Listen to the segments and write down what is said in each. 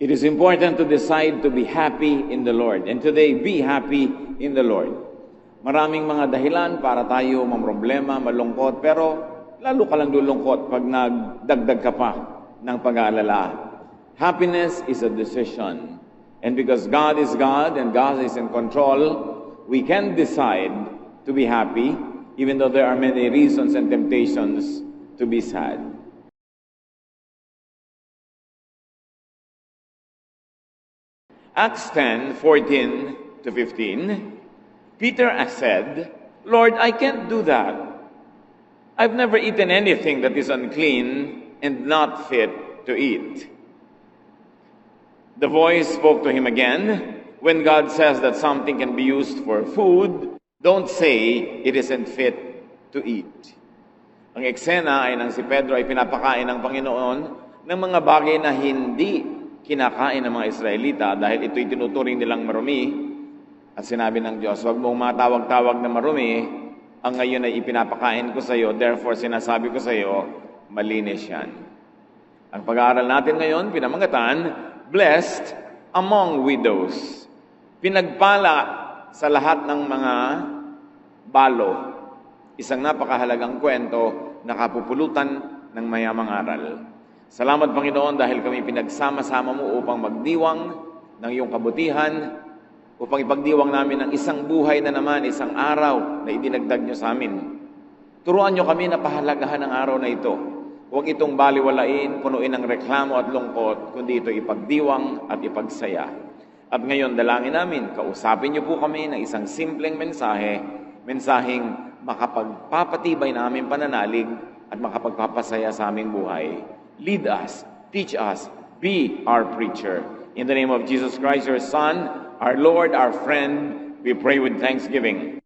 It is important to decide to be happy in the Lord. And today, be happy in the Lord. Maraming mga dahilan para tayo mamroblema, malungkot, pero lalo ka lang lulungkot pag nagdagdag ka pa ng pag-aalala. Happiness is a decision. And because God is God and God is in control, we can decide to be happy even though there are many reasons and temptations to be sad. Acts 10:14 to 15, Peter said, "Lord, I can't do that. I've never eaten anything that is unclean and not fit to eat." The voice spoke to him again, "When God says that something can be used for food, don't say it isn't fit to eat." Ang eksena ay nang si Pedro ay pinapakain ng Panginoon ng mga bagay na hindi kinakain ng mga Israelita dahil ito'y tinuturing nilang marumi. At sinabi ng Diyos, "Huwag mong matawag-tawag na marumi, ang ngayon ay ipinapakain ko sa iyo, therefore sinasabi ko sa iyo, malinis yan." Ang pag-aaral natin ngayon, pinamangatan, blessed among widows. Pinagpala sa lahat ng mga balo. Isang napakahalagang kwento na kapupulutan ng mayamang aral. Salamat, Panginoon, dahil kami pinagsama-sama mo upang magdiwang ng iyong kabutihan, upang ipagdiwang namin ang isang buhay na naman, isang araw na idinagdag niyo sa amin. Turuan niyo kami na pahalagahan ang araw na ito. Huwag itong baliwalain, punuin ng reklamo at lungkot, kundi ito ipagdiwang at ipagsaya. At ngayon, dalangin namin, kausapin niyo po kami ng isang simpleng mensaheng makapagpapatibay na aming pananalig at makapagpapasaya sa aming buhay. Lead us, teach us, be our preacher. In the name of Jesus Christ, your Son, our Lord, our friend, we pray with thanksgiving.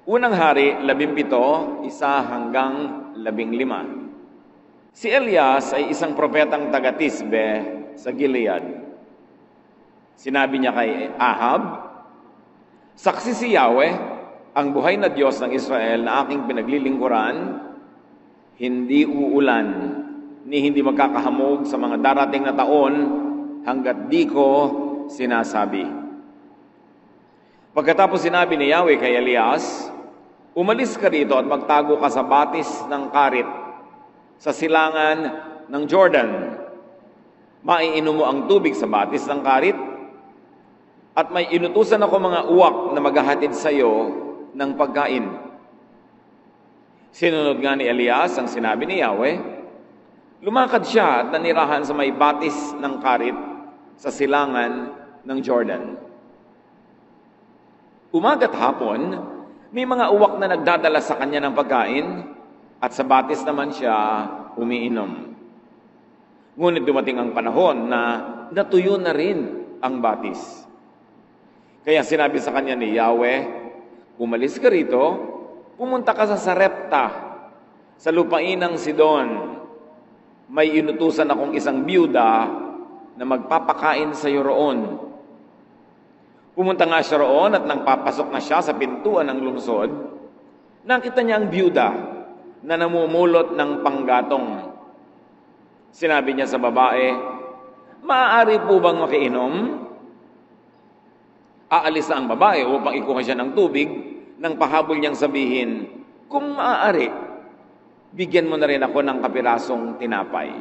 Unang Hari, 17, 1-15. Si Elias ay isang propetang taga-Tisbe sa Gilead. Sinabi niya kay Ahab, "Saksi si Yahweh, ang buhay na Diyos ng Israel na aking pinaglilingkuran, hindi uulan, ni hindi magkakahamog sa mga darating na taon hanggat di ko sinasabi." Pagkatapos sinabi ni Yahweh kay Elias, "Umalis ka rito at magtago ka sa batis ng Karit sa silangan ng Jordan. Maiinom mo ang tubig sa batis ng Karit at may inutusan ako mga uwak na maghahatid sa iyo ng pagkain." Sinunod nga ni Elias ang sinabi ni Yahweh. Lumakad siya at nanirahan sa may batis ng Karit sa silangan ng Jordan. Umaga't hapon, may mga uwak na nagdadala sa kanya ng pagkain at sa batis naman siya umiinom. Ngunit dumating ang panahon na natuyo na rin ang batis. Kaya sinabi sa kanya ni Yahweh, "Umalis ka rito, pumunta ka sa Sarepta, sa lupain ng Sidon. May inutusan akong isang biyuda na magpapakain sa iyo roon." Pumunta nga siya roon at nang papasok na siya sa pintuan ng lungsod, nakita niya ang biyuda na namumulot ng panggatong. Sinabi niya sa babae, "Maaari po bang makiinom?" Aalis na ang babae upang ikuha siya ng tubig nang pahabol niyang sabihin, "Kung maaari, bigyan mo na rin ako ng kapirasong tinapay."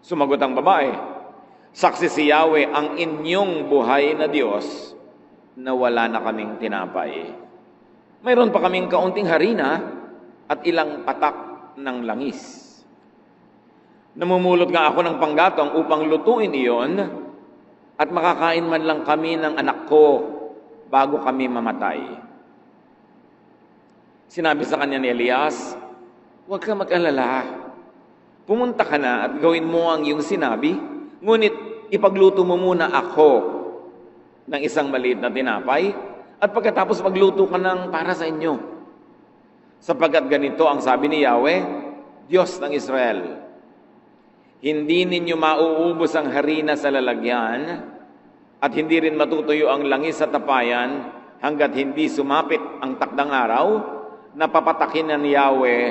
Sumagot ang babae, "Saksi si Yahweh ang inyong buhay na Diyos na wala na kaming tinapay. Mayroon pa kaming kaunting harina at ilang patak ng langis. Namumulot nga ako ng panggatong upang lutuin iyon at makakain man lang kami ng anak ko bago kami mamatay." Sinabi sa kanya ni Elias, "Huwag ka mag-alala. Pumunta ka na at gawin mo ang iyong sinabi, ngunit ipagluto mo muna ako ng isang maliit na tinapay at pagkatapos magluto ka ng para sa inyo. Sapagkat ganito ang sabi ni Yahweh, Diyos ng Israel, hindi ninyo mauubos ang harina sa lalagyan at hindi rin matutuyo ang langis sa tapayan hanggat hindi sumapit ang takdang araw na papatakin ng Yahweh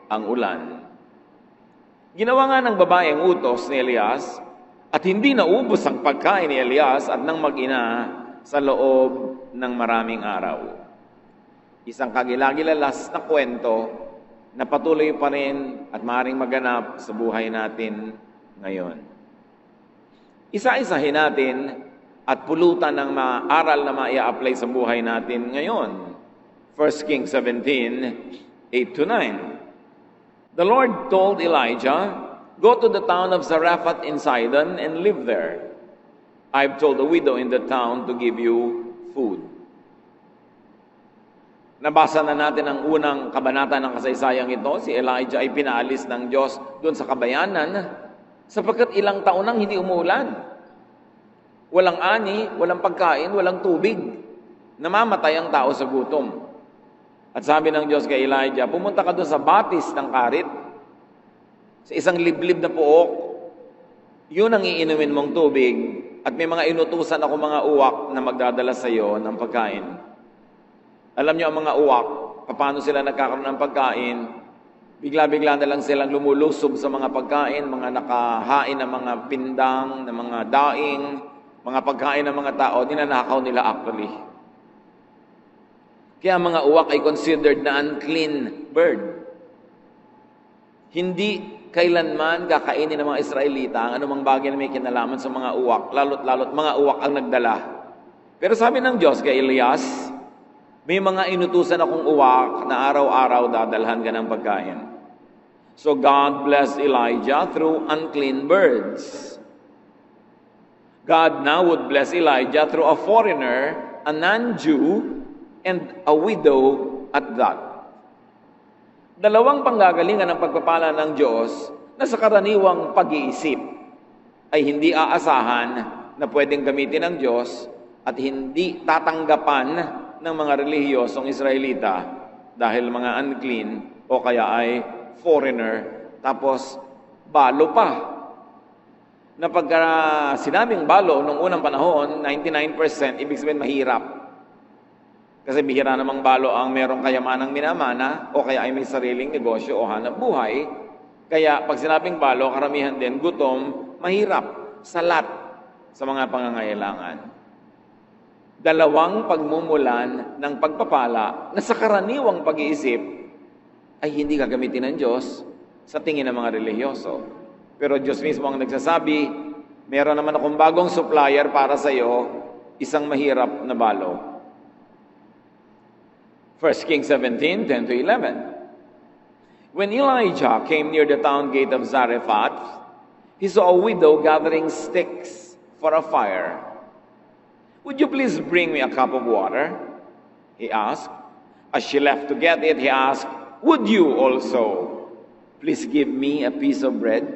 ang ulan." Ginawa nga ng babae ang utos ni Elias at hindi naubos ang pagkain ni Elias at ng mag-ina sa loob ng maraming araw. Isang kagilagilalas na kwento na patuloy pa rin at maaaring maganap sa buhay natin ngayon. Isa-isahin natin at pulutan ng mga aral na maia-apply sa buhay natin ngayon. 1 Kings 17, 8-9. The Lord told Elijah, "Go to the town of Zarephath in Sidon and live there. I've told the widow in the town to give you food." Nabasa na natin ang unang kabanata ng kasaysayang ito. Si Elijah ay pinaalis ng Diyos doon sa kabayanan sapagkat ilang taon nang hindi umuulan. Walang ani, walang pagkain, walang tubig. Namamatay ang tao sa gutom. At sabi ng Diyos kay Elijah, pumunta ka doon sa batis ng karit, sa isang liblib na puok, yun ang iinumin mong tubig, at may mga inutusan ako mga uwak na magdadala sa iyo ng pagkain. Alam niyo ang mga uwak, paano sila nagkakaroon ng pagkain? Bigla-bigla na lang silang lumulusob sa mga pagkain, mga nakahain ng mga pindang, ng mga daing, mga pagkain ng mga tao, ninanakaw nila actually. Kaya ang mga uwak ay considered na unclean bird. Hindi kailanman kakainin ng mga Israelita ang anumang bagay na may kinalaman sa mga uwak, lalo't mga uwak ang nagdala. Pero sabi ng Diyos kay Elias, may mga inutusan akong uwak na araw-araw dadalhan ka ng pagkain. So God blessed Elijah through unclean birds. God now would bless Elijah through a foreigner, a non-Jew, and a widow at that. Dalawang panggagalingan ng pagpapala ng Diyos na sa karaniwang pag-iisip ay hindi aasahan na pwedeng gamitin ng Diyos at hindi tatanggapan ng mga relihiyosong Israelita dahil mga unclean o kaya ay foreigner, tapos balo pa. Na pagka sinabing balo nung unang panahon, 99%, ibig sabihin mahirap. Kasi bihira namang balo ang merong kayamanang minamana o kaya ay may sariling negosyo o hanap buhay. Kaya pag sinabing balo, karamihan din gutom, mahirap, salat sa mga pangangailangan. Dalawang pagmumulan ng pagpapala na sa karaniwang pag-iisip ay hindi gagamitin ng Diyos sa tingin ng mga relihiyoso. Pero Diyos mismo ang nagsasabi, meron naman akong bagong supplier para sa iyo, isang mahirap na balo. 1 Kings 17, 10-11. When Elijah came near the town gate of Zarephath, he saw a widow gathering sticks for a fire. "Would you please bring me a cup of water?" he asked. As she left to get it, he asked, "Would you also please give me a piece of bread?"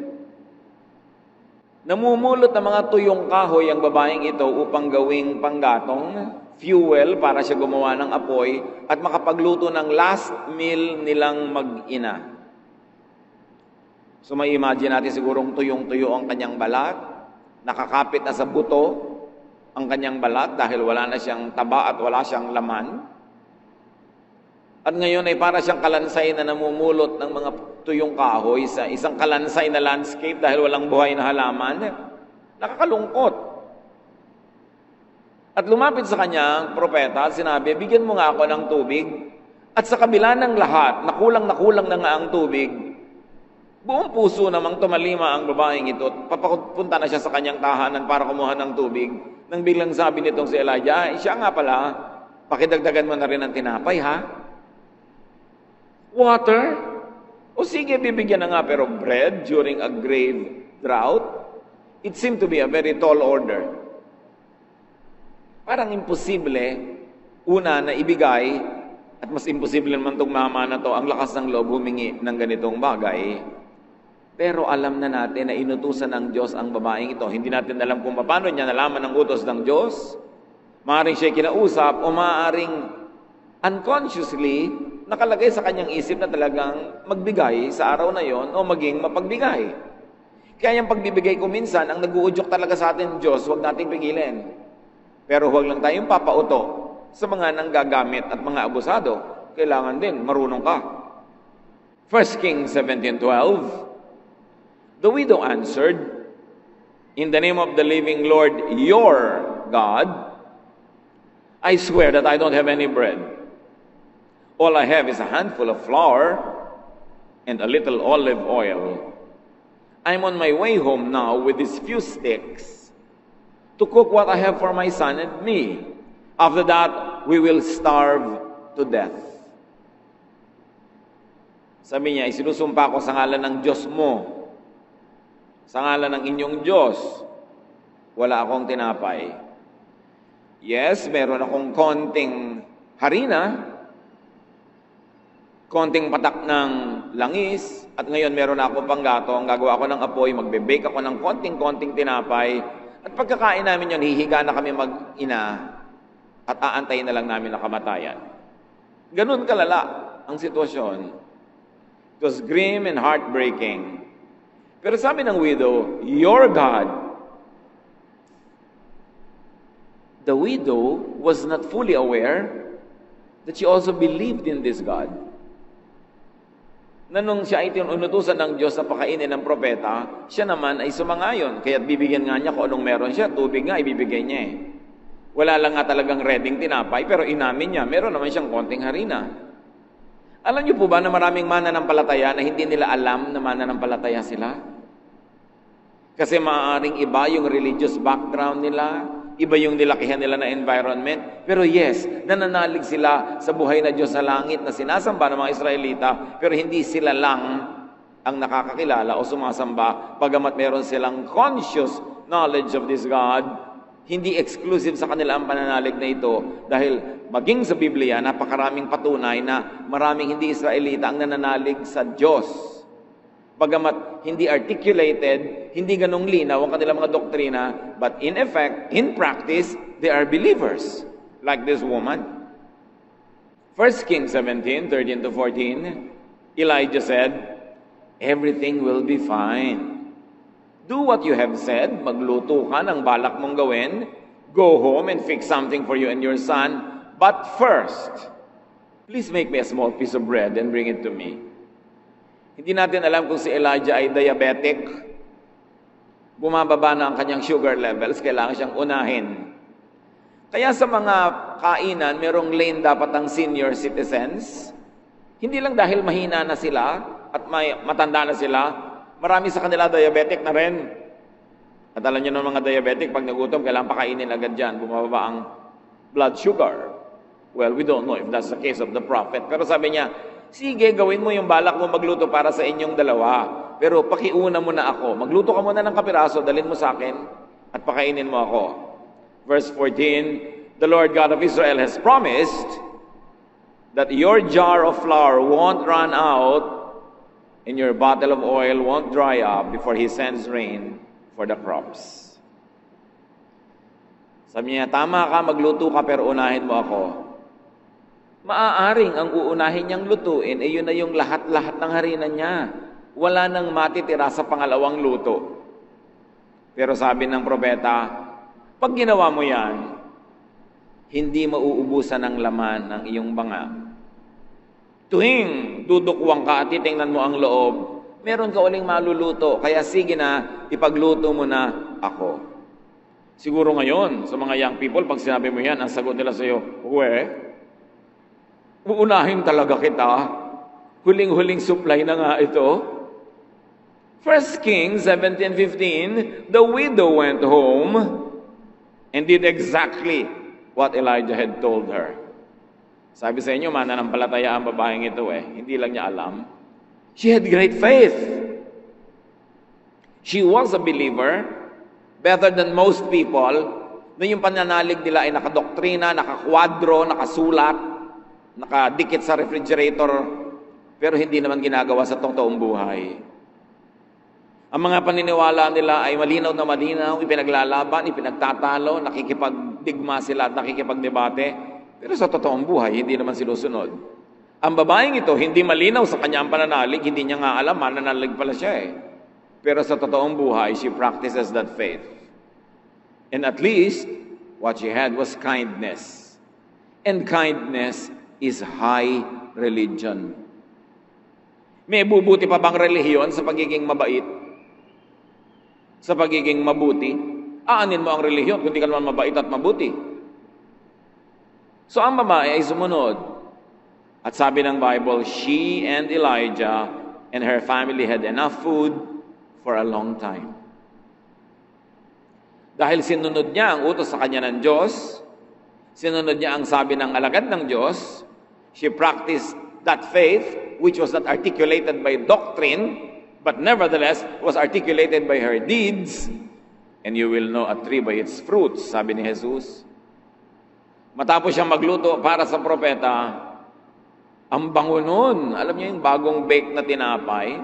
Namumulot ng mga tuyong kahoy ang babaeng ito upang gawing panggatong, fuel para siya gumawa ng apoy at makapagluto ng last meal nilang mag-ina. So may imagine natin sigurong tuyong-tuyo ang kanyang balat, nakakapit na sa buto ang kanyang balat dahil wala na siyang taba at wala siyang laman. At ngayon ay para siyang kalansay na namumulot ng mga tuyong kahoy sa isang kalansay na landscape dahil walang buhay na halaman. Nakakalungkot. At lumapit sa kanya ang propeta at sinabi, "Bigyan mo nga ako ng tubig." At sa kabila ng lahat, nakulang na nga ang tubig, buong puso namang tumalima ang babaeng ito. Papapunta na siya sa kanyang tahanan para kumuha ng tubig. Nang biglang sabi nitong si Elijah, siya nga pala, pakidagdagan mo na rin ng tinapay, ha? Water? O sige, bibigyan na nga, pero bread during a grave drought? It seemed to be a very tall order. Parang imposible, una na ibigay, at mas imposible naman itong mama na to, ang lakas ng loob humingi ng ganitong bagay. Pero alam na natin na inutusan ng Diyos ang babaeng ito. Hindi natin alam kung paano niya nalaman ang utos ng Diyos. Maaaring siya kinausap o maaaring unconsciously nakalagay sa kanyang isip na talagang magbigay sa araw na yon o maging mapagbigay. Kaya yung pagbibigay ko minsan, ang nag-uudyok talaga sa atin Diyos, huwag nating pigilin. Pero huwag lang tayong papauto sa mga nanggagamit at mga abusado. Kailangan din, marunong ka. 1 Kings 17:12. The widow answered, "In the name of the living Lord, your God, I swear that I don't have any bread. All I have is a handful of flour and a little olive oil. I'm on my way home now with these few sticks to cook what I have for my son and me. After that, we will starve to death." Sabi niya, "Isinusumpa ko sa ngalan ng Diyos mo, sa ngalan ng inyong Diyos, wala akong tinapay. Yes, meron akong konting harina, konting patak ng langis, at ngayon meron ako pang gatong, gagawa ako ng apoy, magbe-bake ako ng konting-konting tinapay, at pagkakain namin yun, hihiga na kami mag-ina, at aantayin na lang namin na kamatayan." Ganun kalala ang sitwasyon. It was grim and heartbreaking. Pero sabi ng widow, "Your God." The widow was not fully aware that she also believed in this God. Na nung siya ay tinutusan ng Diyos na pakainin ng propeta, siya naman ay sumangayon. Kaya't bibigyan nga niya kung anong meron siya. Tubig nga, ibibigay niya eh. Wala lang nga talagang reading tinapay, pero inamin niya, meron naman siyang konting harina. Alam niyo po ba na maraming mananampalataya na hindi nila alam na mananampalataya sila? Kasi maaaring iba yung religious background nila, iba yung nilakihan nila na environment. Pero yes, nananalig sila sa buhay na Diyos sa langit na sinasamba ng mga Israelita, pero hindi sila lang ang nakakakilala o sumasamba, bagamat meron silang conscious knowledge of this God. Hindi exclusive sa kanila ang pananalig na ito dahil maging sa Biblia, napakaraming patunay na maraming hindi Israelita ang nananalig sa Diyos. Bagamat hindi articulated, hindi ganong linaw ang kanilang mga doktrina, but in effect, in practice, they are believers, like this woman. 1 Kings 17:13-14, Elijah said, "Everything will be fine. Do what you have said, magluto ka ng balak mong gawin, go home and fix something for you and your son, but first, please make me a small piece of bread and bring it to me." Hindi natin alam kung si Elijah ay diabetic, bumababa na ang kanyang sugar levels, kailangan siyang unahin. Kaya sa mga kainan, merong lane dapat ang senior citizens, hindi lang dahil mahina na sila at matanda na sila, marami sa kanila diabetic na rin. At alam niyo ng mga diabetic, pag nagutom, kailangan pakainin agad dyan, bumababa ang blood sugar. Well, we don't know if that's the case of the prophet. Pero sabi niya, sige, gawin mo yung balak mo magluto para sa inyong dalawa. Pero pakiuna mo na ako. Magluto ka muna ng kapiraso, dalhin mo sa akin, at pakainin mo ako. Verse 14, "The Lord God of Israel has promised that your jar of flour won't run out and your bottle of oil won't dry up before He sends rain for the crops." Sabi niya, tama ka, magluto ka, pero unahin mo ako. Maaaring ang uunahin niyang lutuin, yun na yung lahat-lahat ng harina niya. Wala nang matitira sa pangalawang luto. Pero sabi ng propeta, pag ginawa mo yan, hindi mauubusan ng laman ng iyong banga. Tuwing dudukwang ka at titingnan mo ang loob, meron ka uling maluluto. Kaya sige na, ipagluto mo na ako. Siguro ngayon, sa mga young people, pag sinabi mo yan, ang sagot nila sa iyo, uunahin talaga kita. Huling-huling supply na nga ito. 1 Kings 17:15, the widow went home and did exactly what Elijah had told her. Sabi sa inyo, mananampalataya ang babaeng ito Hindi lang niya alam. She had great faith. She was a believer, better than most people, na yung pananalig nila ay nakadoktrina, nakakwadro, nakasulat, nakadikit sa refrigerator, pero hindi naman ginagawa sa totoong buhay. Ang mga paniniwala nila ay malinaw na malinaw, ipinaglalaban, ipinagtatalo, nakikipagdigma sila at nakikipagdebate, pero sa totoong buhay, hindi naman sinusunod. Ang babaeng ito, hindi malinaw sa kanyang pananalig, hindi niya nga alam, mananalig pala siya Pero sa totoong buhay, she practices that faith. And at least, what she had was kindness. And kindness is high religion. May bubuti pa bang relihiyon sa pagiging mabait? sa pagiging mabuti, aanin mo ang relihiyon kung di ka naman mabait at mabuti. So ang babae ay sumunod. At sabi ng Bible, she and Elijah and her family had enough food for a long time. Dahil sinunod niya ang utos sa kanya ng Diyos, sinunod niya ang sabi ng alagad ng Diyos, she practiced that faith which was not articulated by doctrine, but nevertheless was articulated by her deeds, and you will know a tree by its fruits, sabi ni Jesus. Matapos siyang magluto para sa propeta, ang bango nun, alam niyo yung bagong bake na tinapay,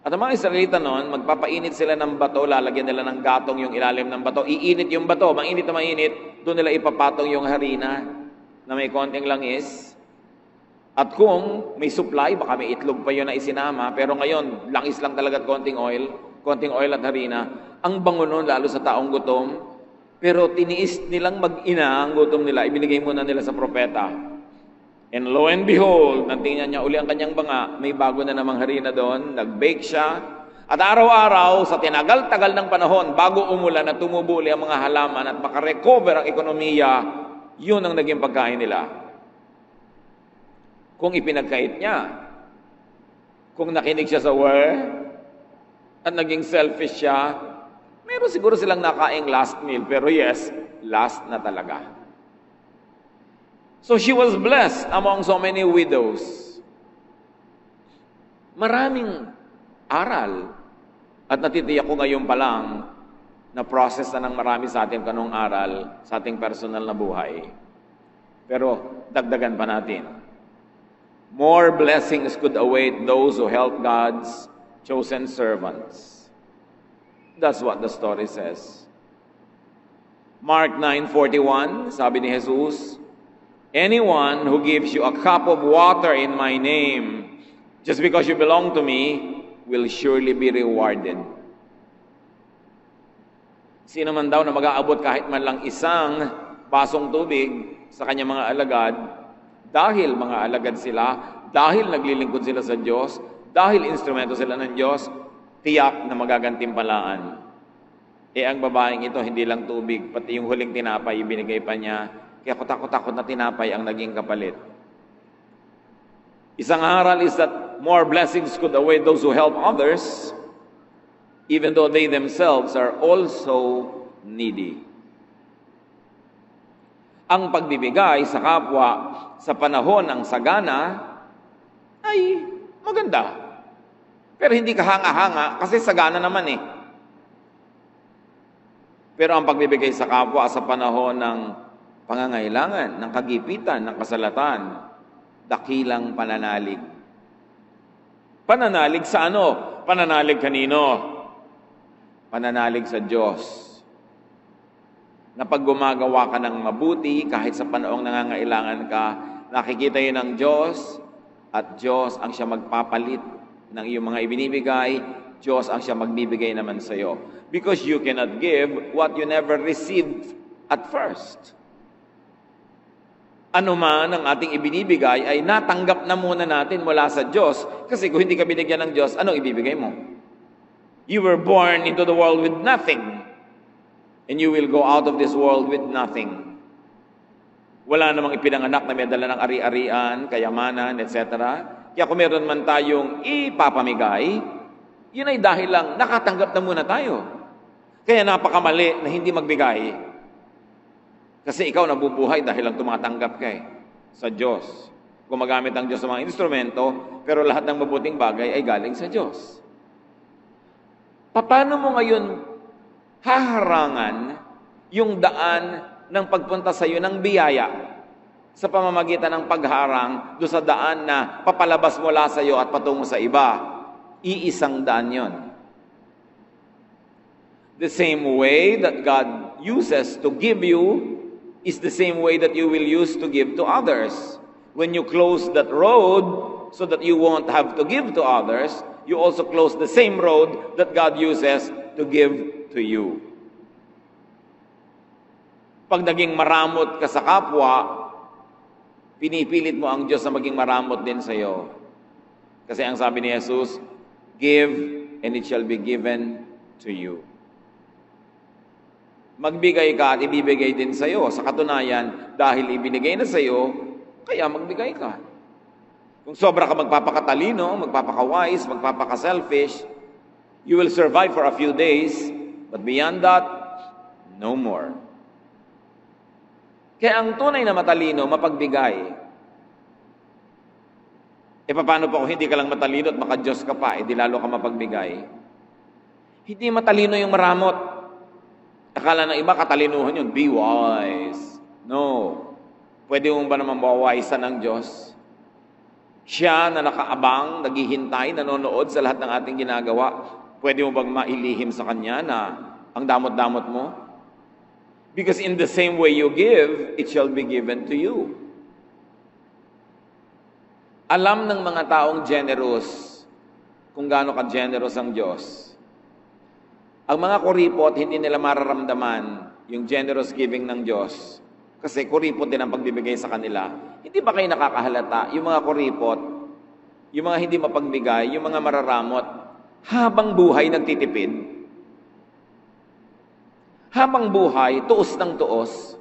at ang mga Israelita noon, magpapainit sila ng bato, lalagyan nila ng gatong yung ilalim ng bato, iinit yung bato, mainit na mainit, doon nila ipapatong yung harina na may konting langis. At kung may supply, baka may itlog pa yun na isinama, pero ngayon, langis lang talaga at konting oil at harina. Ang bango nun, lalo sa taong gutom, pero tiniis nilang mag-ina ang gutom nila, ibinigay muna nila sa propeta. And lo and behold, natingnan niya uli ang kanyang banga, may bago na namang harina doon, nag-bake siya. At araw-araw, sa tinagal-tagal ng panahon, bago umulan at tumubuli ang mga halaman at makarecover ang ekonomiya, yun ang naging pagkain nila. Kung ipinagkait niya, kung nakinig siya sa word, at naging selfish siya, meron siguro silang nakaing last meal, pero yes, last na talaga. So she was blessed among so many widows. Maraming aral. At natitiyak ko ngayon pa lang na process na ng marami sa ating kanong aral sa ating personal na buhay. Pero dagdagan pa natin. More blessings could await those who help God's chosen servants. That's what the story says. Mark 9:41, sabi ni Jesus, anyone who gives you a cup of water in my name, just because you belong to me, will surely be rewarded. Sino man daw na mag-aabot kahit man lang isang basong tubig sa kanyang mga alagad, dahil mga alagad sila, dahil naglilingkod sila sa Diyos, dahil instrumento sila ng Diyos, tiyak na magagantimpalaan. Ang babaeng ito, hindi lang tubig, pati yung huling tinapay, ibinigay pa niya. Kaya kutakot-takot na tinapay ang naging kapalit. Isang aral is that more blessings could await those who help others, even though they themselves are also needy. Ang pagbibigay sa kapwa sa panahon ng sagana ay maganda. Pero hindi ka hanga-hanga kasi sagana naman eh. Pero ang pagbibigay sa kapwa sa panahon ng pangangailangan, ng kagipitan, ng kasalatan, dakilang pananalig. Pananalig sa ano? Pananalig kanino? Pananalig sa Diyos. Na pag gumagawa ka ng mabuti, kahit sa panahong nangangailangan ka, nakikita yun ng Diyos, at Diyos ang siya magpapalit ng iyong mga ibinibigay, Diyos ang siya magbibigay naman sa iyo. Because you cannot give what you never received at first. Ano man ang ating ibinibigay ay natanggap na muna natin mula sa Diyos. Kasi kung hindi ka binigyan ng Diyos, anong ibibigay mo? You were born into the world with nothing. And you will go out of this world with nothing. Wala namang ipinanganak na may dala ng ari-arian, kayamanan, etc. Kaya kung meron man tayong ipapamigay, yun ay dahil lang nakatanggap na muna tayo. Kaya napakamali na hindi magbigay. Kasi ikaw nabubuhay dahil lang tumatanggap ka sa Diyos. Gumagamit ang Diyos sa mga instrumento, pero lahat ng mabuting bagay ay galing sa Diyos. Paano mo ngayon haharangan yung daan ng pagpunta sa iyo ng biyaya sa pamamagitan ng pagharang do sa daan na papalabas mula sa iyo at patungo sa iba? Iisang daan yon. The same way that God uses to give you is the same way that you will use to give to others. When you close that road so that you won't have to give to others, you also close the same road that God uses to give to you. Pag naging maramot ka sa kapwa, pinipilit mo ang Diyos na maging maramot din sa iyo. Kasi ang sabi ni Jesus, give and it shall be given to you. Magbigay ka at ibibigay din sa'yo. Sa katunayan, dahil ibinigay na sa'yo, kaya magbigay ka. Kung sobra ka magpapakatalino, magpapaka-wise, magpapaka-selfish, you will survive for a few days, but beyond that, no more. Kaya ang tunay na matalino, mapagbigay. Paano pa kung hindi ka lang matalino at maka-Diyos ka pa, di lalo ka mapagbigay? Hindi matalino yung maramot. Akala ng iba, katalinuhan yun. Be wise. No. Pwede mo ba naman mawawisan ng Diyos? Siya na nakaabang, naghihintay, nanonood sa lahat ng ating ginagawa. Pwede mo bang mailihim sa Kanya na ang damot-damot mo? Because in the same way you give, it shall be given to you. Alam ng mga taong generous kung gaano ka-generous ang Diyos. Ang mga kuripot, hindi nila mararamdaman yung generous giving ng Diyos. Kasi kuripot din ang pagbibigay sa kanila. Hindi ba kayo nakakahalata? Yung mga kuripot, yung mga hindi mapagbigay, yung mga mararamot, habang buhay nagtitipid. Habang buhay, tuos ng tuos.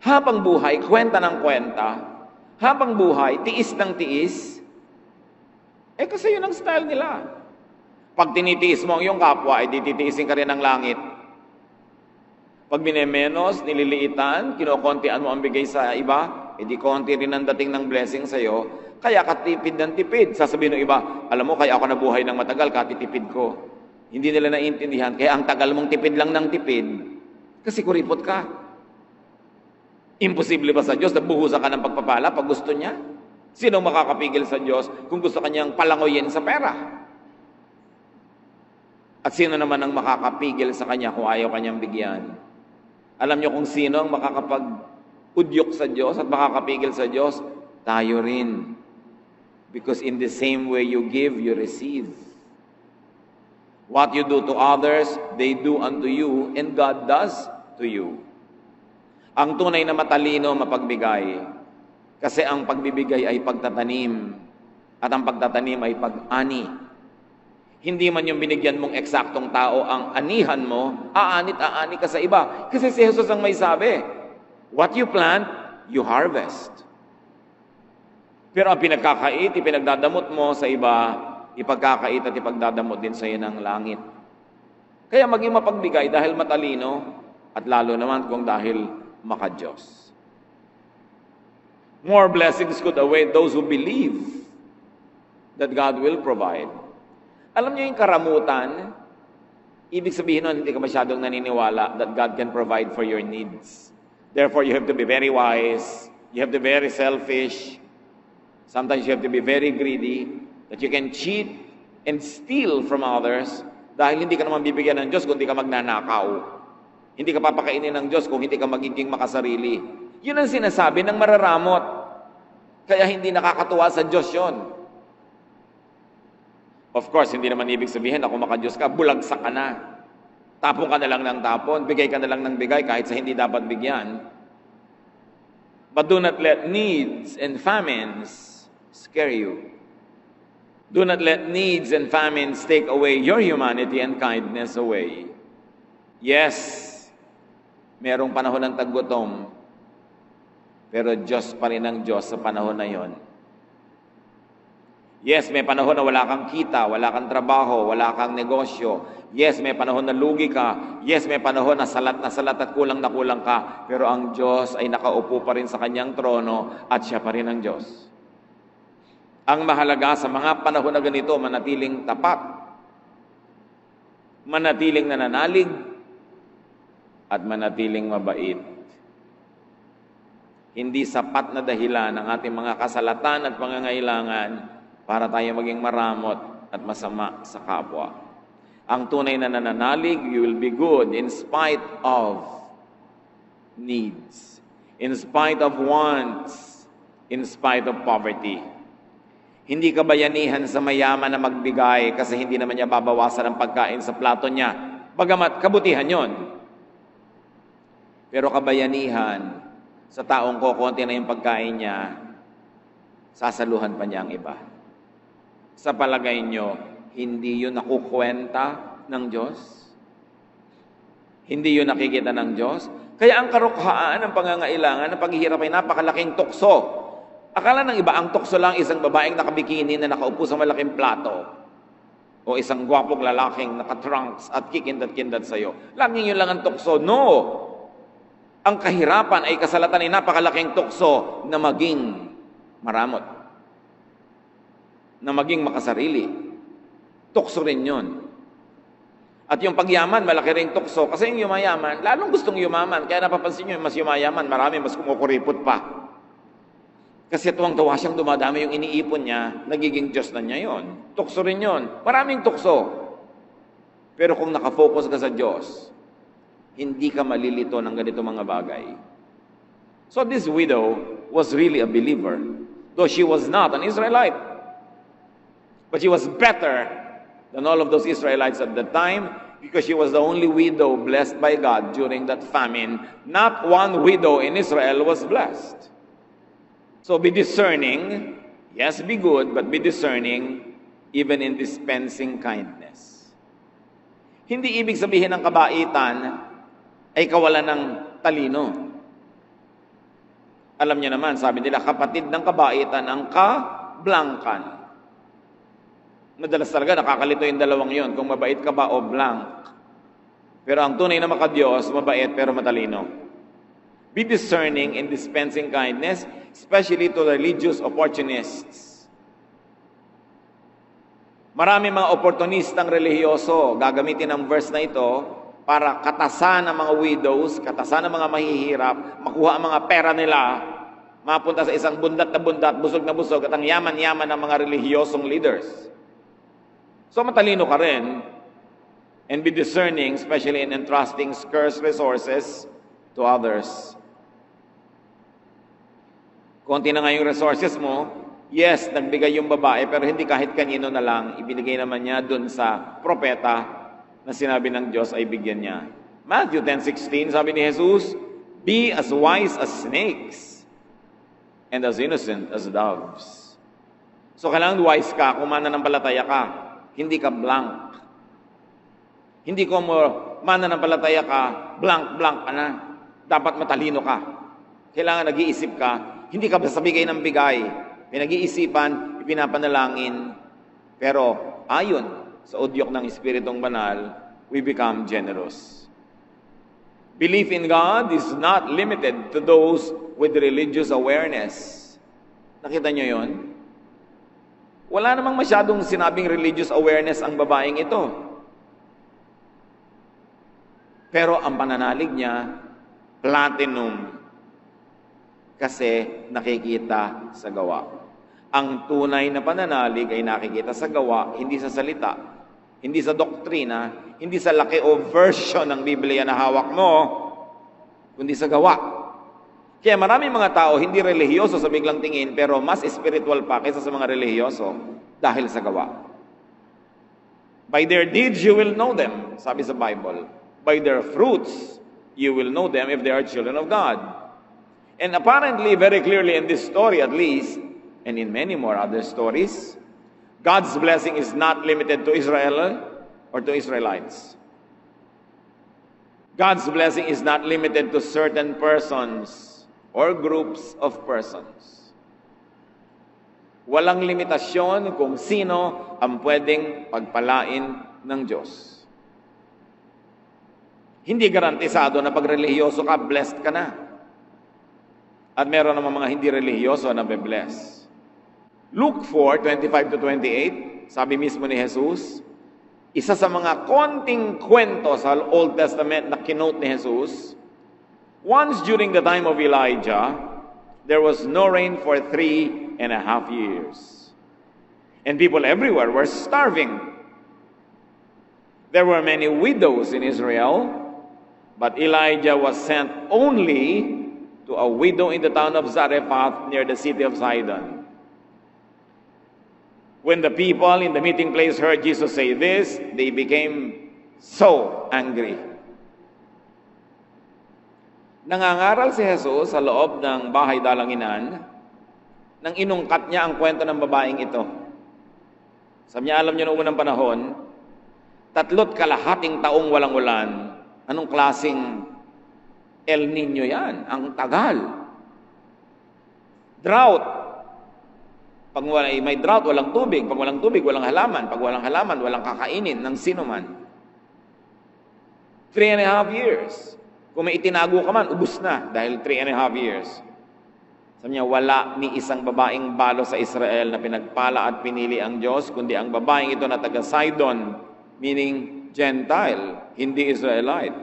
Habang buhay, kwenta ng kwenta. Habang buhay, tiis ng tiis. Kasi yun ang style nila. Pag tinitiis mo ang iyong kapwa, titiisin ka rin ng langit. Pag binemenos, nililiitan, kinokontian mo ang bigay sa iba, di konti rin ang dating ng blessing sa'yo, kaya katipid ng tipid. Sasabihin ng iba, alam mo, kaya ako nabuhay ng matagal, katitipid ko. Hindi nila naiintindihan, kaya ang tagal mong tipid lang ng tipid, kasi kuripot ka. Imposible ba sa Diyos na buhusan ka ng pagpapala pag gusto niya? Sino makakapigil sa Diyos kung gusto kanyang palangoyin sa pera? At sino naman ang makakapigil sa Kanya kung ayaw Kanyang bigyan? Alam niyo kung sino ang makakapag-udyok sa Diyos at makakapigil sa Diyos? Tayo rin. Because in the same way you give, you receive. What you do to others, they do unto you, and God does to you. Ang tunay na matalino, mapagbigay. Kasi ang pagbibigay ay pagtatanim. At ang pagtatanim ay pag-ani. Hindi man yung binigyan mong eksaktong tao ang anihan mo, aanit-aani ka sa iba. Kasi si Jesus ang may sabi, what you plant, you harvest. Pero ang pinagkakait, ipinagdadamot mo sa iba, ipagkakait at ipagdadamot din sa iyo ng langit. Kaya maging mapagbigay dahil matalino, at lalo naman kung dahil maka-Diyos. More blessings could await those who believe that God will provide. Alam niyo yung karamutan, ibig sabihin nun, hindi ka masyadong naniniwala that God can provide for your needs. Therefore, you have to be very wise, you have to be very selfish, sometimes you have to be very greedy, that you can cheat and steal from others dahil hindi ka naman bibigyan ng Diyos kung hindi ka magnanakaw. Hindi ka papakainin ng Diyos kung hindi ka magiging makasarili. Yun ang sinasabi ng mararamot. Kaya hindi nakakatuwa sa Diyos yun. Of course, hindi naman ibig sabihin na kung maka-Diyos ka, bulagsak ka na. Tapon ka na lang ng tapon, bigay ka na lang ng bigay kahit sa hindi dapat bigyan. But do not let needs and famines scare you. Do not let needs and famines take away your humanity and kindness away. Yes, merong panahon ng taggutom, pero Diyos pa rin ang Diyos sa panahon na yon. Yes, may panahon na wala kang kita, wala kang trabaho, wala kang negosyo. Yes, may panahon na lugi ka. Yes, may panahon na salat at kulang na kulang ka. Pero ang Diyos ay nakaupo pa rin sa kanyang trono at siya pa rin ang Diyos. Ang mahalaga sa mga panahon na ganito, manatiling tapat, manatiling nananalig, at manatiling mabait. Hindi sapat na dahilan ng ating mga kasalatan at pangangailangan para tayo maging maramot at masama sa kapwa. Ang tunay na nananalig, you will be good in spite of needs, in spite of wants, in spite of poverty. Hindi ka bayanihan sa mayaman na magbigay kasi hindi naman niya babawasan ang pagkain sa plato niya. Bagamat kabutihan yon. Pero kabayanihan, sa taong kokonti na yung pagkain niya, sasaluhan pa niya ang iba. Sa palagay nyo, hindi yun nakukwenta ng Diyos? Hindi yun nakikita ng Diyos. Kaya ang karukhaan ng pangangailangan ng paghihirap ay napakalaking tukso. Akala ng iba, ang tukso lang isang babaeng nakabikini na nakaupo sa malaking plato. O isang gwapong lalaking nakatrunks at kikindat-kindat sa'yo. Laging yun lang ang tukso. No! Ang kahirapan ay kasalatan ay napakalaking tukso na maging maramot. Na maging makasarili. Tukso rin yun. At yung pagyaman, malaki ring tukso. Kasi yung yumayaman, lalong gustong yumaman. Kaya napapansin nyo, mas yumayaman, marami, mas kumukuripot pa. Kasi tuwang-tuwa siyang dumadami yung iniipon niya, nagiging Diyos na niya yon. Tukso rin yon. Maraming tukso. Pero kung nakafocus ka sa Diyos, hindi ka malilito ng ganito mga bagay. So this widow was really a believer, though she was not an Israelite. But she was better than all of those Israelites at the time because she was the only widow blessed by God during that famine. Not one widow in Israel was blessed. So be discerning, yes, be good, but be discerning even in dispensing kindness. Hindi ibig sabihin ng kabaitan ay kawalan ng talino. Alam niyo naman, sabi nila, kapatid ng kabaitan ang kablangkan. Madalas talaga nakakalito yung dalawang yon, kung mabait ka ba o blank. Pero ang tunay na makadiyos, mabait pero matalino. Be discerning in dispensing kindness, especially to religious opportunists. Marami mga oportunistang relihiyoso gagamitin ang verse na ito para katasan ng mga widows, katasan ng mga mahihirap, makuha ang mga pera nila, mapunta sa isang bundat na bundat, busog na busog, at ang yaman-yaman ng mga relihiyosong leaders. So matalino ka rin, and be discerning, especially in entrusting scarce resources to others. Konti na nga yung resources mo, yes, nagbigay yung babae, pero hindi kahit kanino na lang, ibinigay naman niya dun sa propeta na sinabi ng Diyos ay bigyan niya. Matthew 10:16, sabi ni Jesus, be as wise as snakes and as innocent as doves. So kailangan wise ka kung mananampalataya ka, hindi ka blank. Hindi ko mo mananampalataya ka, blank ka na. Dapat matalino ka. Kailangan nag-iisip ka, hindi ka basta bigay ng bigay. Pinag-iisipan, ipinapanalangin. Pero ayon sa udyok ng Espiritong Banal, we become generous. Belief in God is not limited to those with religious awareness. Nakita nyo yon? Wala namang masyadong sinabing religious awareness ang babaeng ito. Pero ang pananalig niya, platinum. Kasi nakikita sa gawa. Ang tunay na pananalig ay nakikita sa gawa, hindi sa salita, hindi sa doktrina, hindi sa laki o version ng Biblia na hawak mo, kundi sa gawa. Kaya maraming mga tao hindi relihiyoso sa biglang tingin, pero mas spiritual pa kaysa sa mga relihiyoso dahil sa gawa. By their deeds you will know them, sabi sa Bible. By their fruits you will know them if they are children of God. And apparently, very clearly in this story at least, and in many more other stories, God's blessing is not limited to Israel or to Israelites. God's blessing is not limited to certain persons or groups of persons. Walang limitasyon kung sino ang pwedeng pagpalain ng Diyos. Hindi garantisado na pag relihiyoso ka, blessed ka na. At meron naman mga hindi relihiyoso na be-bless. Luke 4:25-28, sabi mismo ni Jesus, isa sa mga konting kwento sa Old Testament na kinote ni Jesus, once during the time of Elijah, there was no rain for 3.5 years. And people everywhere were starving. There were many widows in Israel, but Elijah was sent only to a widow in the town of Zarephath near the city of Sidon. When the people in the meeting place heard Jesus say this, they became so angry. Nangangaral si Jesus sa loob ng bahay dalanginan nang inungkat niya ang kwento ng babaeng ito. Sabi niya, alam niyo noong unang panahon, 3 kalahating taong walang ulan, Anong klaseng El Nino yan? Ang tagal. Drought. Pag may drought, walang tubig. Pag walang tubig, walang halaman. Pag walang halaman, walang kakainin ng sino man. 3.5 years. Kung may itinago ka man, ubus na dahil 3.5 years. Sabi niya, wala ni isang babaeng balo sa Israel na pinagpala at pinili ang Diyos, kundi ang babaeng ito na taga Sidon, meaning Gentile, hindi Israelite.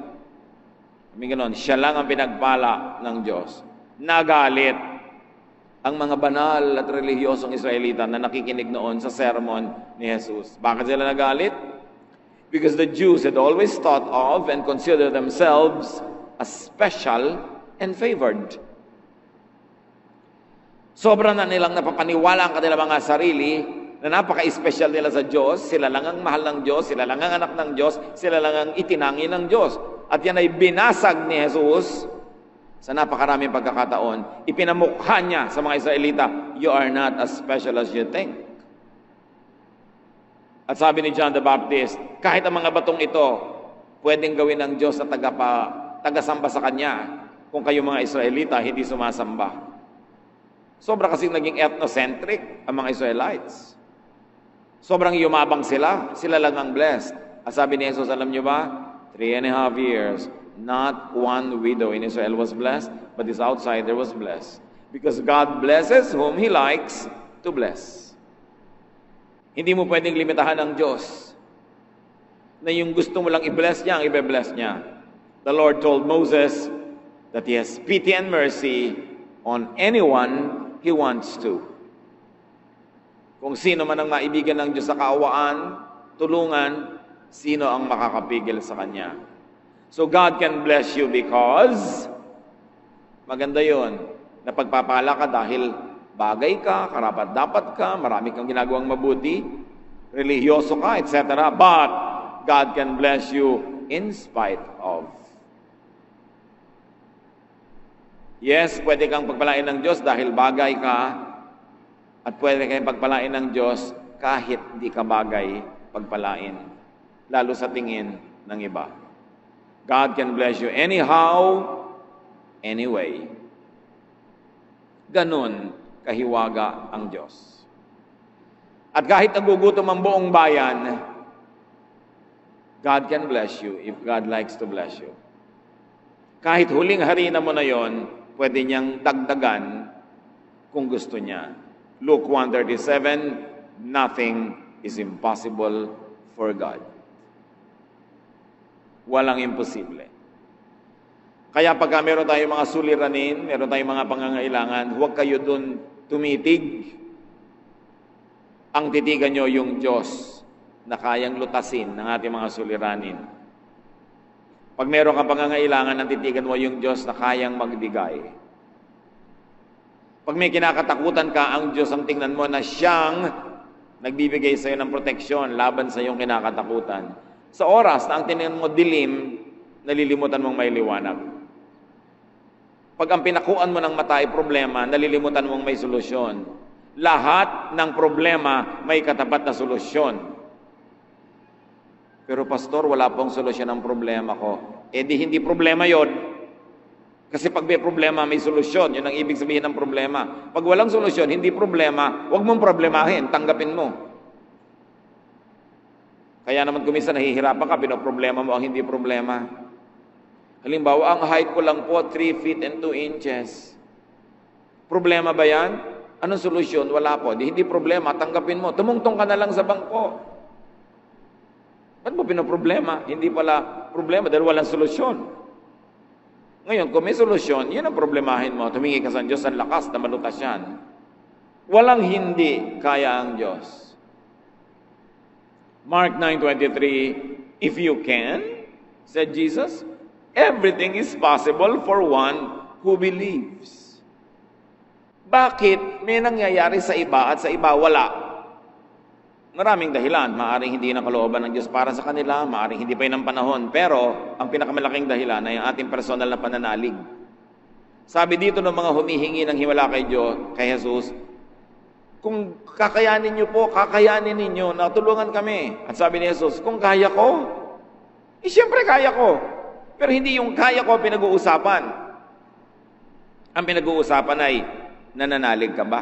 Sabi ganoon, siya lang ang pinagpala ng Diyos. Nagalit ang mga banal at relihiyosong Israelita na nakikinig noon sa sermon ni Jesus. Bakit sila nagalit? Because the Jews had always thought of and considered themselves as special and favored. Sobra na nilang napapaniwala ang kanilang mga sarili na napaka-espesyal nila sa Diyos. Sila lang ang mahal ng Diyos, sila lang ang anak ng Diyos, sila lang ang itinangi ng Diyos. At yan ay binasag ni Jesus sa napakaraming pagkakataon. Ipinamukha niya sa mga Israelita, you are not as special as you think. At sabi ni John the Baptist, kahit ang mga batong ito, pwedeng gawin ng Diyos na tagasamba sa Kanya kung kayo mga Israelita hindi sumasamba. Sobra kasing naging ethnocentric ang mga Israelites. Sobrang yumabang sila. Sila lang ang blessed. At sabi ni Jesus, alam niyo ba? 3.5 years, not one widow in Israel was blessed, but this outsider was blessed. Because God blesses whom He likes to bless. Hindi mo pwedeng limitahan ng Diyos na yung gusto mo lang i-bless niya, ang i-bless niya. The Lord told Moses that He has pity and mercy on anyone He wants to. Kung sino man ang maibigan ng Diyos sa kaawaan, tulungan, sino ang makakapigil sa Kanya. So God can bless you because, maganda yun, na pagpapala ka dahil bagay ka, karapat-dapat ka, marami kang ginagawang mabuti, religyoso ka, etc. But God can bless you in spite of. Yes, pwede kang pagpalain ng Diyos dahil bagay ka, at pwede kang pagpalain ng Diyos kahit di ka bagay pagpalain, lalo sa tingin ng iba. God can bless you anyhow, anyway. Ganun kahiwaga ang Diyos. At kahit nagugutom ang buong bayan, God can bless you if God likes to bless you. Kahit huling harina mo na yon, pwede niyang dagdagan kung gusto niya. Luke 1:37, nothing is impossible for God. Walang imposible. Kaya pagka meron tayong mga suliranin, meron tayong mga pangangailangan, huwag kayo dun tumitig. Ang titigan nyo yung Diyos na kayang lutasin ng ating mga suliranin. Pag meron kang pangangailangan, ang titigan mo yung Diyos na kayang magbigay. Pag may kinakatakutan ka, ang Diyos ang tingnan mo na siyang nagbibigay sa iyo ng proteksyon laban sa iyong kinakatakutan. Sa oras na ang tingnan mo dilim, nalilimutan mong may liwanag. Pag ang pinakuan mo ng mata ay problema, nalilimutan mong may solusyon. Lahat ng problema may katapat na solusyon. Pero pastor, wala pong solusyon ang problema ko. Eh di hindi problema yon. Kasi pag may problema, may solusyon. Yun ang ibig sabihin ng problema. Pag walang solusyon, hindi problema, huwag mong problemahin, tanggapin mo. Kaya naman kung minsan nahihirapan ka, pinoproblema mo ang hindi problema. Halimbawa, ang height ko lang po, 3 feet and 2 inches. Problema ba yan? Anong solusyon? Wala po. Hindi problema, tanggapin mo. Tumungtong ka na lang sa bangko. Ba't mo pinoproblema? Hindi pala problema dahil walang solusyon. Ngayon, kung may solusyon, yun ang problemahin mo. Tumingi ka sa Diyos ang lakas na malutas yan. Walang hindi kaya ang Diyos. Mark 9:23, if you can, said Jesus, everything is possible for one who believes. Bakit may nangyayari sa iba at sa iba wala? Maraming dahilan. Maaring hindi na kalooban ng Diyos para sa kanila, maaring hindi pa yun ang panahon. Pero, ang pinakamalaking dahilan ay ang ating personal na pananalig. Sabi dito ng mga humihingi ng himala kay Diyos, kay Jesus, kung kakayanin niyo po, kakayanin ninyo, natulungan kami. At sabi ni Jesus, kung kaya ko, siyempre kaya ko. Pero hindi yung kaya ko pinag-uusapan. Ang pinag-uusapan ay, nananalig ka ba?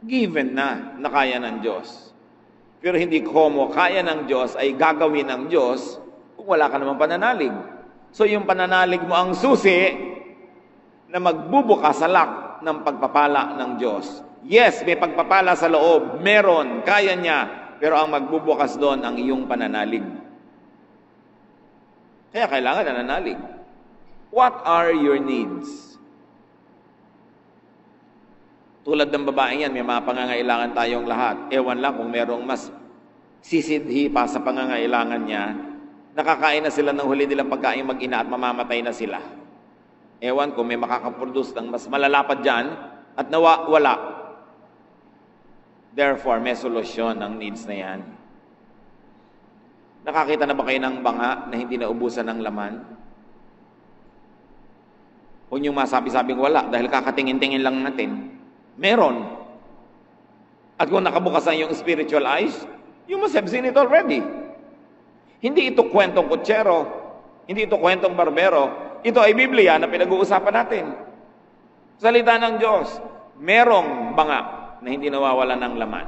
Given na kaya ng Diyos. Pero hindi kaya ng Diyos ay gagawin ng Diyos kung wala ka naman pananalig. So yung pananalig mo ang susi na magbubukas sa lock ng pagpapala ng Diyos. Yes, may pagpapala sa loob. Meron, kaya niya. Pero ang magbubukas doon ang iyong pananalig. Kaya kailangan nananalig. What are your needs? Tulad ng babaeng yan, may mga pangangailangan tayong lahat. Ewan lang kung merong mas sisidhi pa sa pangangailangan niya, nakakain na sila ng huli nilang pagkain mag-ina at mamamatay na sila. Ewan kung may makakaproduce ng mas malalapad dyan at wala. Therefore, may solusyon ng needs na yan. Nakakita na ba kayo ng banga na hindi naubusan ng laman? Kung yung masabi-sabing wala dahil kakatingin-tingin lang natin, meron. At kung nakabukasan yung spiritual eyes, you must have seen it already. Hindi ito kwentong kutsero, hindi ito kwentong barbero, ito ay Biblia na pinag-uusapan natin. Salita ng Diyos, merong banga na hindi nawawala ng laman.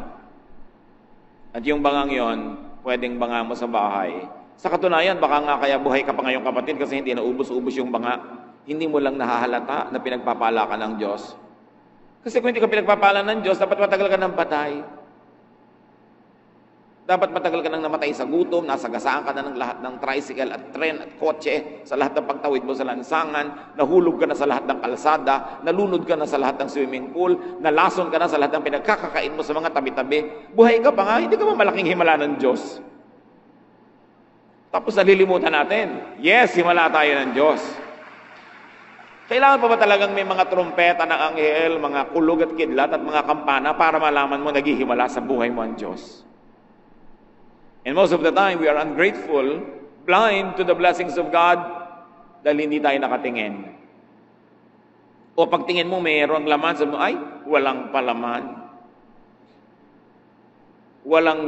At yung bangang yon, pwedeng banga mo sa bahay. Sa katunayan, baka nga kaya buhay ka pa ngayong kapatid kasi hindi naubos-ubos yung banga. Hindi mo lang nahahalata na pinagpapala ka ng Diyos. Kasi kung hindi ka pinagpapala ng Diyos, dapat matagal ka ng patay. Dapat matagal ka nang namatay sa gutom, nasagasaan ka na ng lahat ng tricycle at tren at kotse, sa lahat ng pagtawid mo sa lansangan, nahulog ka na sa lahat ng kalsada, nalunod ka na sa lahat ng swimming pool, nalason ka na sa lahat ng pinagkakakain mo sa mga tabi-tabi. Buhay ka pa nga, hindi ka ba malaking himala ng Diyos? Tapos nalilimutan natin, yes, himala tayo ng Diyos. Kailangan pa ba talagang may mga trumpeta ng anghel, mga kulog at kidlat at mga kampana para malaman mo naghihimala sa buhay mo ang Diyos? And most of the time, we are ungrateful, blind to the blessings of God dahil hindi tayo nakatingin. O pagtingin mo, mayroong laman, sabi mo, ay, walang palaman. Walang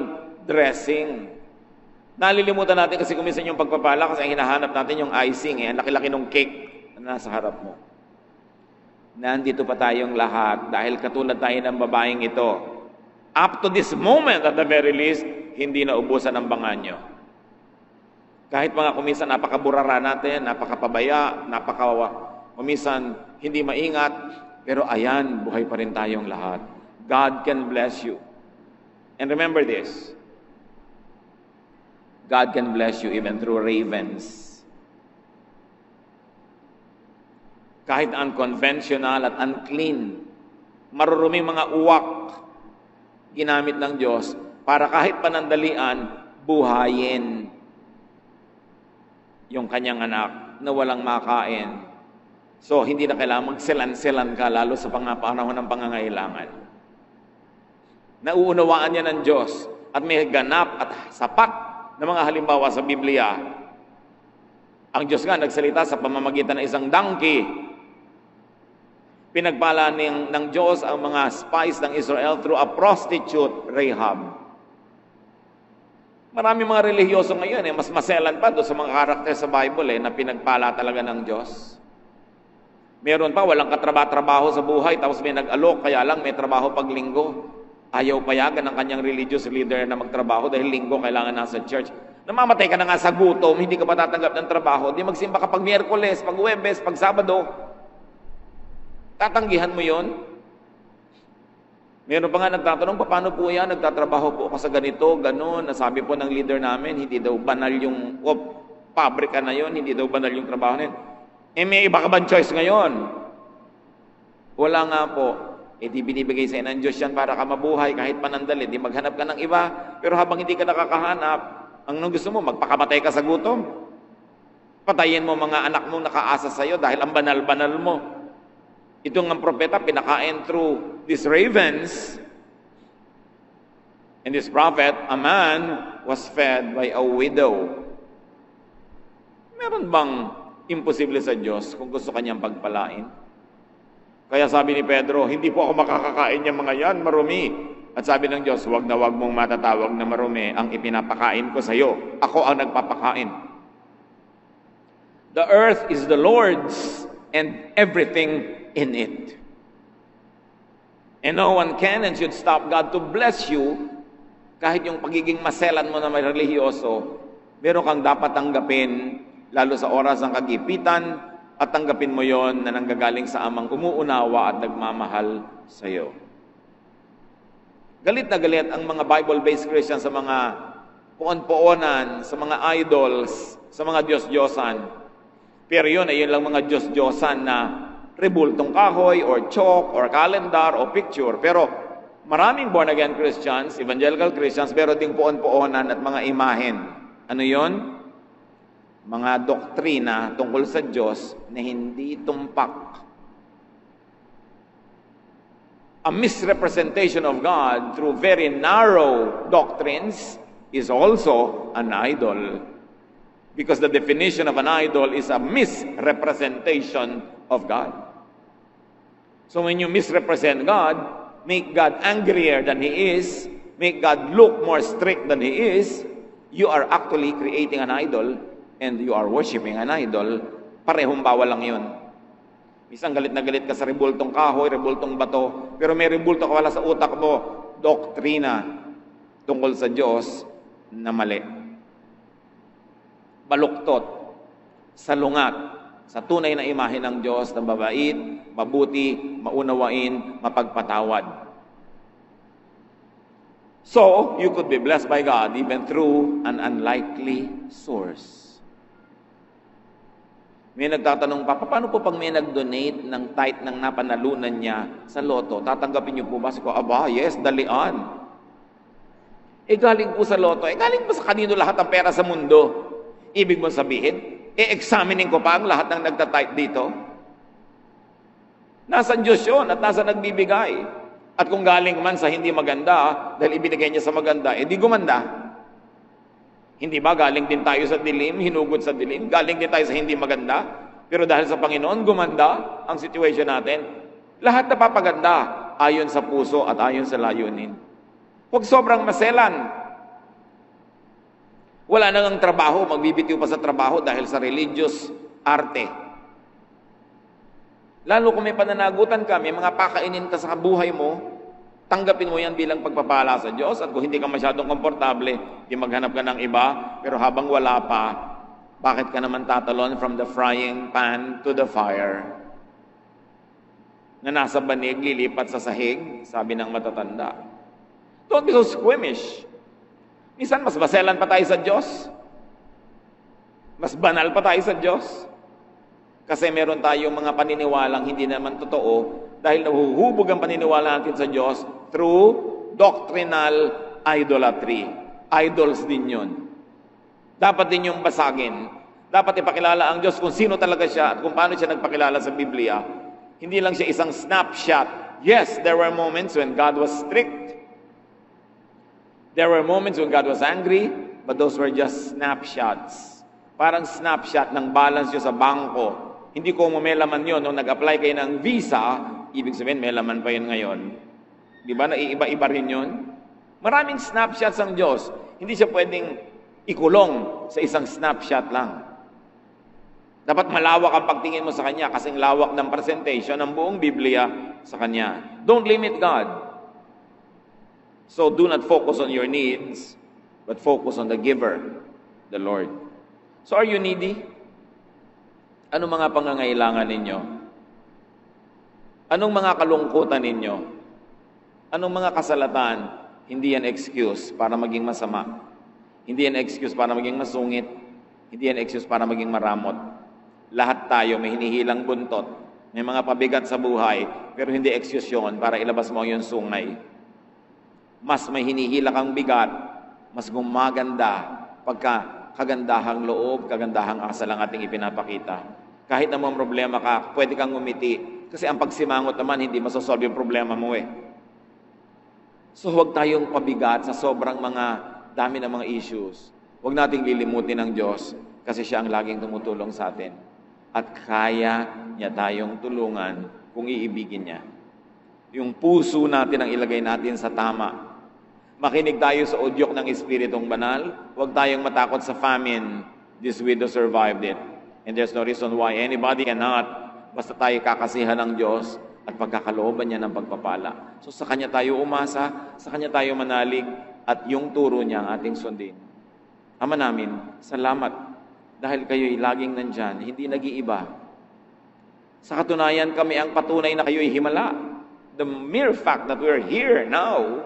dressing. Nalilimutan natin kasi kuminsan yung pagpapala kasi ang hinahanap natin yung icing, ang laki-laki ng cake na nasa harap mo. Nandito pa tayong lahat dahil katulad tayo ng babaeng ito. Up to this moment, at the very least, hindi na ubusan ang banga nyo. Kahit mga kuminsan napakaburara natin, napakapabaya, kuminsan hindi maingat, pero ayan, buhay pa rin tayong lahat. God can bless you. And remember this, God can bless you even through ravens. Kahit unconventional at unclean, maruruming mga uwak, ginamit ng Diyos para kahit panandalian, buhayin yung kanyang anak na walang makain. So, hindi na kailangan magselan-selan ka, lalo sa panahon ng pangangailangan. Nauunawaan niya ng Diyos at may ganap at sapat na mga halimbawa sa Biblia. Ang Diyos nga nagsalita sa pamamagitan ng isang donkey. Pinagpala ng Diyos ang mga spies ng Israel through a prostitute, Rahab. Marami mga relihiyoso ngayon, mas maselan pa doon sa mga karakter sa Bible na pinagpala talaga ng Diyos. Meron pa, walang katrabaho sa buhay, tapos may nag-alok, kaya lang may trabaho pag linggo. Ayaw payagan ng kanyang religious leader na magtrabaho dahil linggo kailangan nasa church. Namamatay ka na nga sa gutom, hindi ka pa tatanggap ng trabaho, di magsimba ka pag Miyerkules, pag Huwebes, pag Sabado. Tatanggihan mo yon. Meron pa nga nagtatanong, paano po yan? Nagtatrabaho po ako sa ganito, ganun. Nasabi po ng leader namin, hindi daw banal yung pabrika na yon, hindi daw banal yung trabaho na yun. May iba ka bang choice ngayon? Wala nga po. Di binibigay sa'yo ng Diyos yan para ka mabuhay kahit panandali. Di maghanap ka ng iba. Pero habang hindi ka nakakahanap, ang gusto mo, magpakamatay ka sa gutom. Patayin mo mga anak mong nakaasa sa'yo dahil ang banal-banal mo. Itong ang propeta, pinakain through these ravens. And this prophet, a man, was fed by a widow. Meron bang imposible sa Diyos kung gusto kanyang pagpalain? Kaya sabi ni Pedro, hindi po ako makakakain ng mga yan, marumi. At sabi ng Diyos, wag mong matatawag na marumi ang ipinapakain ko sa iyo. Ako ang nagpapakain. The earth is the Lord's and everything in it. And no one can and should stop God to bless you. Kahit yung pagiging maselan mo na may relihiyoso, meron kang dapat tanggapin, lalo sa oras ng kagipitan, at tanggapin mo yon na nanggagaling sa amang umuunawa at nagmamahal sa iyo. Galit na galit ang mga Bible-based Christians sa mga puon-puonan, sa mga idols, sa mga Diyos-Diyosan. Pero yun ay yun lang mga Diyos-Diyosan na rebultong kahoy, or chalk, or calendar, o picture. Pero maraming born-again Christians, evangelical Christians, pero ding puon-puonan at mga imahen. Ano yon? Mga doktrina tungkol sa Diyos na hindi tumpak. A misrepresentation of God through very narrow doctrines is also an idol. Because the definition of an idol is a misrepresentation of God. So when you misrepresent God, make God angrier than He is, make God look more strict than He is, you are actually creating an idol and you are worshiping an idol. Parehong bawal lang yun. Isang galit na galit ka sa rebultong kahoy, rebultong bato, pero may rebulto ka wala sa utak mo, doktrina tungkol sa Diyos na mali. Baluktot, salungat, sa tunay na imahe ng Diyos na mabait, mabuti, maunawain, mapagpatawad. So, you could be blessed by God even through an unlikely source. May nagtatanong pa, paano po pag may nag-donate ng tithe ng napanalunan niya sa loto, tatanggapin niyo po ba? Sabi ko, aba, yes, dalian. Galing po sa loto. Galing po sa kanino lahat ang pera sa mundo? Ibig mo sabihin, examining ko pa ang lahat ng nagtatithe dito? Nasa Diyos yun at nasa nagbibigay. At kung galing man sa hindi maganda, dahil ibinigay niya sa maganda, di gumanda. Hindi ba galing din tayo sa dilim, hinugod sa dilim? Galing din tayo sa hindi maganda? Pero dahil sa Panginoon, gumanda ang situation natin. Lahat napapaganda ayon sa puso at ayon sa layunin. Huwag sobrang maselan. Wala nang ang trabaho, magbibitiw pa sa trabaho dahil sa religious arte. Lalo kung may pananagutan ka, may mga pakainin ka sa buhay mo, tanggapin mo yan bilang pagpapala sa Diyos. At kung hindi ka masyadong komportable, di maghanap ka ng iba. Pero habang wala pa, bakit ka naman tatalon from the frying pan to the fire? Na nasa banig, lilipat sa sahig, sabi ng matatanda. Don't be so squeamish. Minsan, mas baselan pa tayo sa Diyos. Mas banal pa tayo sa Diyos. Kasi meron tayong mga paniniwalang hindi naman totoo dahil nahuhubog ang paniniwala natin sa Diyos through doctrinal idolatry. Idols din yun. Dapat din yung basagin. Dapat ipakilala ang Diyos kung sino talaga siya at kung paano siya nagpakilala sa Biblia. Hindi lang siya isang snapshot. Yes, there were moments when God was strict. There were moments when God was angry, but those were just snapshots. Parang snapshot ng balance nyo sa bangko. Hindi ko may laman yun. Nung nag-apply kayo ng visa, ibig sabihin may laman pa yun ngayon. Di ba? Naiiba-iba rin yun. Maraming snapshots ang Diyos. Hindi siya pwedeng ikulong sa isang snapshot lang. Dapat malawak ang pagtingin mo sa Kanya kasing lawak ng presentation ng buong Biblia sa Kanya. Don't limit God. So do not focus on your needs, but focus on the giver, the Lord. So are you needy? Anong mga pangangailangan ninyo? Anong mga kalungkutan ninyo? Anong mga kasalatan? Hindi yan excuse para maging masama. Hindi yan excuse para maging masungit. Hindi yan excuse para maging maramot. Lahat tayo may hinihilang buntot. May mga pabigat sa buhay, pero hindi excuse yun para ilabas mo yung sungay. Mas may hinihila kang bigat, mas gumaganda pagka kagandahang loob, kagandahang asal ang ating ipinapakita. Kahit na mga problema ka, pwede kang ngumiti. Kasi ang pagsimangot naman, hindi masosolve yung problema mo eh. So huwag tayong pabigat sa sobrang dami ng mga issues. Huwag nating lilimutin ng Diyos kasi siya ang laging tumutulong sa atin. At kaya niya tayong tulungan kung iibigin niya. Yung puso natin ang ilagay natin sa tama. Makinig tayo sa udyok ng Espiritong Banal. Huwag tayong matakot sa famine. This widow survived it. And there's no reason why anybody cannot, basta tayo kakasihan ng Diyos at pagkakalooban niya ng pagpapala. So sa Kanya tayo umasa, sa Kanya tayo manalig, at yung turo niya ang ating sundin. Ama namin, salamat dahil kayo'y laging nandyan, hindi nag-iiba. Sa katunayan, kami ang patunay na kayo'y himala. The mere fact that we're here now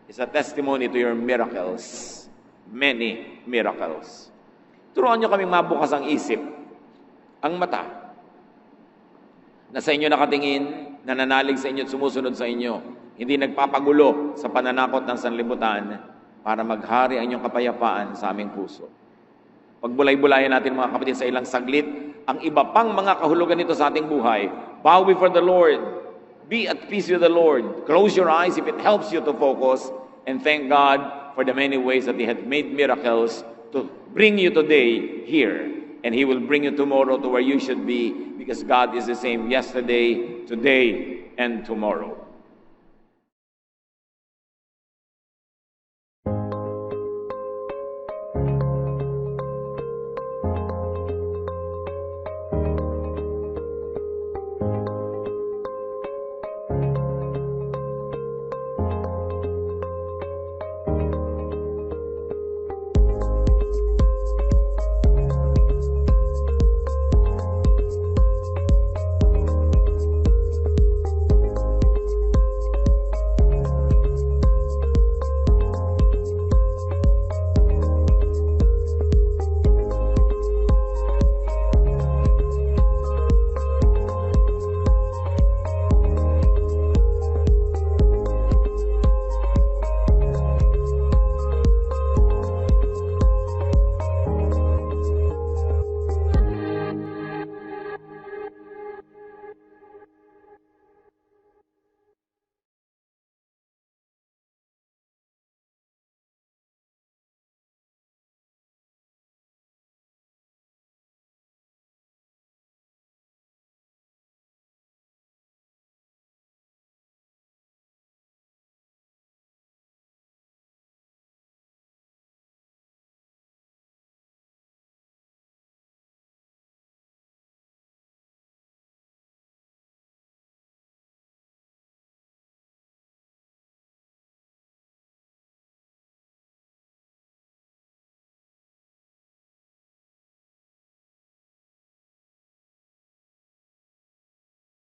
is a testimony to your miracles. Many miracles. Turuan niyo kaming mabukas ang isip, ang mata, na sa inyo nakatingin, nananalig sa inyo at sumusunod sa inyo, hindi nagpapagulo sa pananakot ng sanlibutan para maghari ang inyong kapayapaan sa aming puso. Pagbulay-bulayan natin mga kapatid sa ilang saglit, ang iba pang mga kahulugan nito sa ating buhay. Bow before the Lord. Be at peace with the Lord. Close your eyes if it helps you to focus, and thank God for the many ways that He had made miracles to bring you today here. And He will bring you tomorrow to where you should be, because God is the same yesterday, today, and tomorrow.